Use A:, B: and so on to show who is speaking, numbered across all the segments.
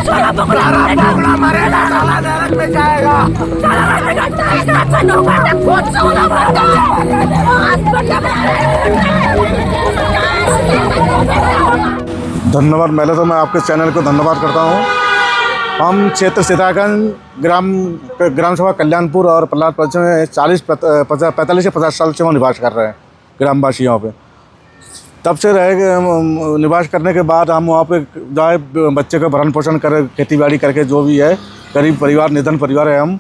A: साला बोगला मरेगा, साला नरक में जाएगा, साला
B: धन्यवाद। पहले तो मैं आपके चैनल को धन्यवाद करता हूँ। हम क्षेत्र सीतागंज ग्राम सभा कल्याणपुर और प्रहलादपुर में 45 से 50 साल से हम निवास कर रहे हैं ग्रामवासियों पे। तब से निवास करने के बाद हम वहाँ पे जाए बच्चे का भरण पोषण कर खेती बाड़ी करके जो भी है, गरीब परिवार निर्धन परिवार है हम।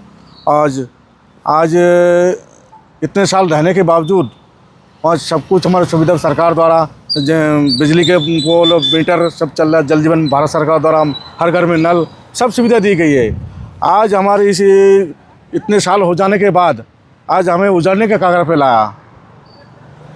B: आज इतने साल रहने के बावजूद और सब कुछ हमारी सुविधा सरकार द्वारा, बिजली के पोल मीटर सब चल रहा है, जल जीवन भारत सरकार द्वारा हर घर में नल सब सुविधा दी गई है। आज हमारी इस इतने साल हो जाने के बाद आज हमें उजाड़ने के कागज़ पे लाया।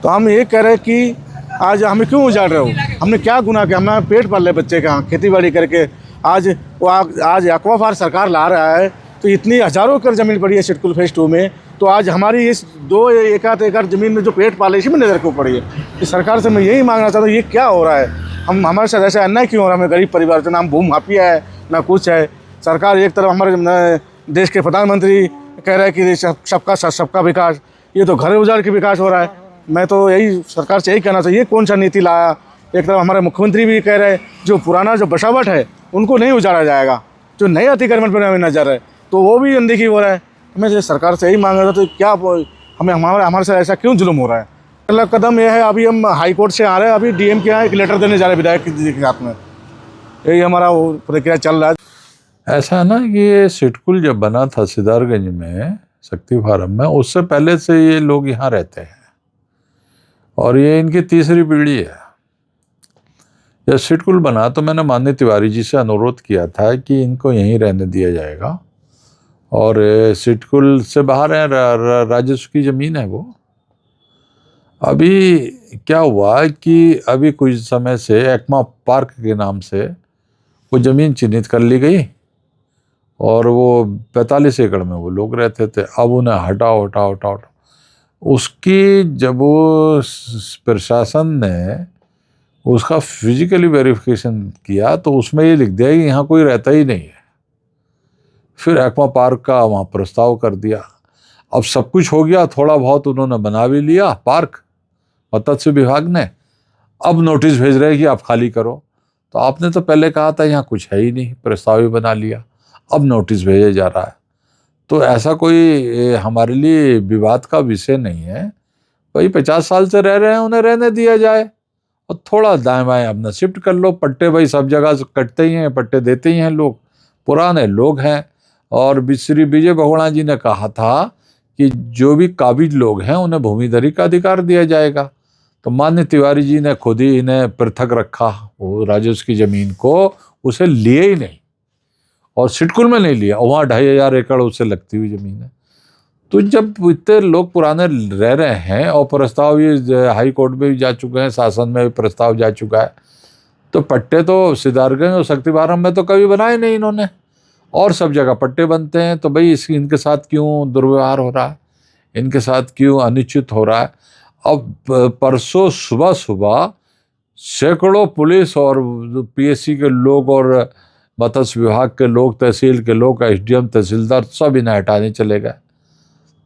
B: तो हम ये कह रहे हैं कि आज हमें क्यों उजाड़ रहे हो, हमने क्या गुनाह किया, हमें पेट पाल ले बच्चे का खेती बाड़ी करके। आज एक्वाफायर सरकार ला रहा है तो इतनी हज़ारों एकड़ ज़मीन पड़ी है सिडकुल फेज 2 में, तो आज हमारी इस 2 एकड़ ज़मीन में जो पेट पाले इसी में नज़र क्यों पड़ी है। इस सरकार से मैं यही मांगना चाहता हूँ, ये क्या हो रहा है, हमारे साथ ऐसा अन्याय क्यों हो रहा है। हमें गरीब परिवार से ना हम भूमि माफिया है ना कुछ है। सरकार एक तरफ हमारे देश के प्रधानमंत्री कह रहे हैं कि सबका साथ सबका विकास, ये तो घर उजाड़ के विकास हो रहा है। मैं तो यही सरकार से यही कहना चाहिए, कौन सा नीति लाया। एक तरफ हमारे मुख्यमंत्री भी कह रहे हैं जो पुराना जो बसावट है उनको नहीं उजाड़ा जाएगा, जो नए अतिक्रमण पर हमें नजर है तो वो भी अनदेखी हो रहा है। हमें सरकार से यही मांग रहा था, तो क्या हमें हमारे साथ ऐसा क्यों जुल्म हो रहा है। पहला कदम यह है, अभी हम हाई कोर्ट से आ रहे हैं, अभी DM के यहाँ एक लेटर देने जा रहे हैं विधायक के हाथ में, यही हमारा वो प्रक्रिया चल रहा है।
C: ऐसा है ना कि ये सिडकुल जब बना था सिद्धार्थगंज में शक्ति फार्म में, उससे पहले से ये लोग यहाँ रहते हैं और ये इनकी तीसरी पीढ़ी है। जब सिडकुल बना तो मैंने माननीय तिवारी जी से अनुरोध किया था कि इनको यहीं रहने दिया जाएगा और सिडकुल से बाहर है, राजस्व की ज़मीन है वो। अभी क्या हुआ कि अभी कुछ समय से एक्मा पार्क के नाम से वो ज़मीन चिन्हित कर ली गई और वो 45 एकड़ में वो लोग रहते थे। अब उन्हें हटाओ। उसकी जब वो प्रशासन ने उसका फिजिकली वेरिफिकेशन किया तो उसमें ये लिख दिया कि यहाँ कोई रहता ही नहीं है। फिर एक्वा पार्क का वहाँ प्रस्ताव कर दिया। अब सब कुछ हो गया, थोड़ा बहुत उन्होंने बना भी लिया पार्क, मत्स्य विभाग ने। अब नोटिस भेज रहे हैं कि आप खाली करो। तो आपने तो पहले कहा था यहाँ कुछ है ही नहीं, प्रस्ताव भी बना लिया, अब नोटिस भेजा जा रहा है। तो ऐसा कोई हमारे लिए विवाद का विषय नहीं है। भाई 50 साल से रह रहे हैं, उन्हें रहने दिया जाए और थोड़ा दाएं बाएं अपना शिफ्ट कर लो। पट्टे भाई सब जगह से कटते ही हैं, पट्टे देते ही हैं लोग, पुराने लोग हैं। और श्री विजय बहुगुणा जी ने कहा था कि जो भी काबिज लोग हैं उन्हें भूमिधरी का अधिकार दिया जाएगा। तो माननीय तिवारी जी ने खुद ही इन्हें पृथक रखा, वो राजस्व की ज़मीन को उसे लिए ही नहीं और सिडकुल में नहीं लिया, वहाँ 2500 एकड़ उससे लगती हुई ज़मीन है। तो जब इतने लोग पुराने रह रहे हैं और प्रस्ताव भी हाई कोर्ट में भी जा चुके हैं, शासन में भी प्रस्ताव जा चुका है, तो पट्टे तो सिद्धार्थगंज और शक्ति फार्म में तो कभी बनाए नहीं इन्होंने, और सब जगह पट्टे बनते हैं। तो भाई इनके साथ क्यों दुर्व्यवहार हो रहा है, इनके साथ क्यों अनुचित हो रहा है। अब परसों सुबह सैकड़ों पुलिस और PSC के लोग और मत्स्य विभाग के लोग, तहसील के लोग, SDM तहसीलदार सब इन्हें हटाने चले गए।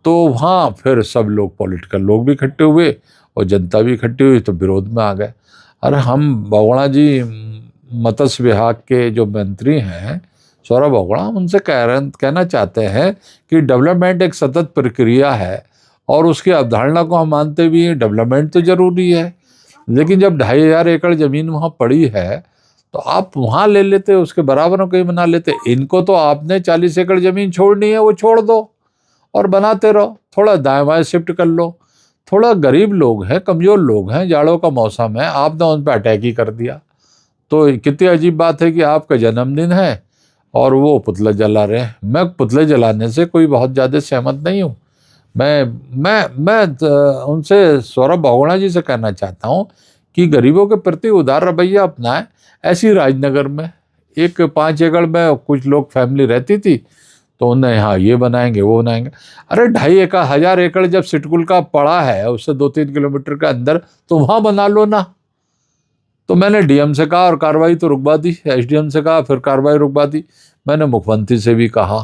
C: तो वहाँ फिर सब लोग, पॉलिटिकल लोग भी इकट्ठे हुए और जनता भी इकट्ठी हुई, तो विरोध में आ गए। अरे हम बहुगुणा जी मत्स्य विभाग के जो मंत्री हैं सौरभ बहुगुणा, उनसे कहना चाहते हैं कि डेवलपमेंट एक सतत प्रक्रिया है और उसकी अवधारणा को हम मानते भी हैं, डेवलपमेंट तो ज़रूरी है। लेकिन जब 2500 एकड़ ज़मीन वहाँ पड़ी है तो आप वहाँ ले लेते, उसके बराबर में कहीं बना लेते। इनको तो आपने 40 एकड़ ज़मीन छोड़नी है, वो छोड़ दो और बनाते रहो, थोड़ा दाएं बाएं शिफ्ट कर लो। थोड़ा गरीब लोग हैं, कमज़ोर लोग हैं, जाड़ों का मौसम है, आपने उन पर अटैक ही कर दिया। तो कितनी अजीब बात है कि आपका जन्मदिन है और वो पुतले जला रहे हैं। मैं पुतले जलाने से कोई बहुत ज़्यादा सहमत नहीं हूँ। मैं उनसे, सौरभ बहुगुणा जी से कहना चाहता हूँ कि गरीबों के प्रति उदार रवैया अपनाएं। ऐसी राजनगर में 5 एकड़ में कुछ लोग फैमिली रहती थी, तो उन्हें यहाँ ये बनाएंगे वो बनाएंगे। अरे 2,500 एकड़ जब सिडकुल का पड़ा है, उससे 2-3 किलोमीटर के अंदर, तो वहाँ बना लो ना। तो मैंने डीएम से कहा और कार्रवाई तो रुकवा दी, एसडीएम से कहा, फिर कार्रवाई रुकवा दी, मैंने मुख्यमंत्री से भी कहा।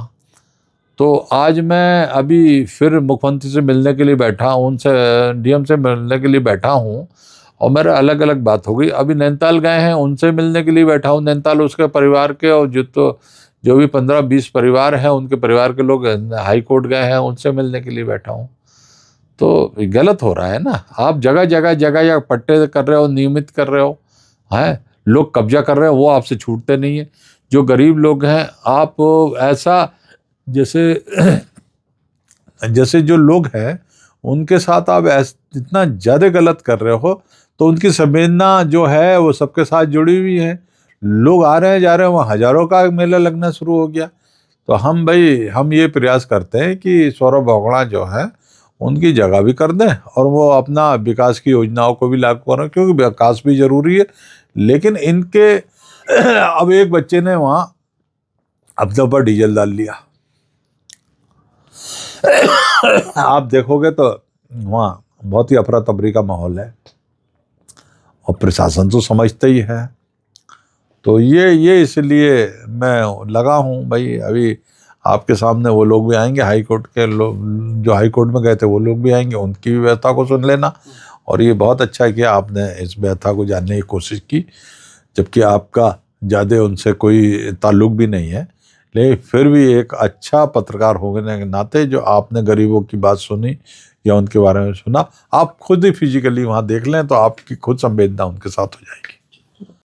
C: तो आज मैं अभी फिर मुख्यमंत्री से मिलने के लिए बैठा हूँ, उनसे डीएम से मिलने के लिए बैठा हूँ, और मेरा अलग अलग बात हो गई। अभी नैनीताल गए हैं, उनसे मिलने के लिए बैठा हूँ, नैनीताल उसके परिवार के, और जो भी 15-20 परिवार हैं उनके परिवार के लोग हाई कोर्ट गए हैं, उनसे मिलने के लिए बैठा हूँ। तो गलत हो रहा है ना, आप जगह जगह पट्टे कर रहे हो, नियमित कर रहे हो, हैं लोग कब्जा कर रहे हो, वो आपसे छूटते नहीं है। जो गरीब लोग हैं, आप ऐसा जैसे जो लोग हैं उनके साथ आप इतना ज़्यादा गलत कर रहे हो, तो उनकी संवेदना जो है वो सबके साथ जुड़ी हुई है। लोग आ रहे हैं जा रहे हैं, वहाँ हजारों का मेला लगना शुरू हो गया। तो हम ये प्रयास करते हैं कि सौरभ बोगड़ा जो है उनकी जगह भी कर दें, और वो अपना विकास की योजनाओं को भी लागू करें, क्योंकि विकास भी जरूरी है। लेकिन इनके अब एक बच्चे ने वहाँ अपने ऊपर डीजल डाल लिया, आप देखोगे तो वहाँ बहुत ही अफरा तफरी का माहौल है, और प्रशासन तो समझता ही है। तो ये इसलिए मैं लगा हूँ भाई, अभी आपके सामने वो लोग भी आएंगे, हाई कोर्ट के लोग जो हाई कोर्ट में गए थे वो लोग भी आएंगे, उनकी भी व्यथा को सुन लेना। और ये बहुत अच्छा है कि आपने इस व्यथा को जानने की कोशिश की, जबकि आपका ज़्यादा उनसे कोई ताल्लुक भी नहीं है, लेकिन फिर भी एक अच्छा पत्रकार होने के नाते जो आपने गरीबों की बात सुनी या उनके बारे में सुना, आप खुद ही फिजिकली वहाँ देख लें तो आपकी खुद संवेदना उनके साथ हो जाएगी।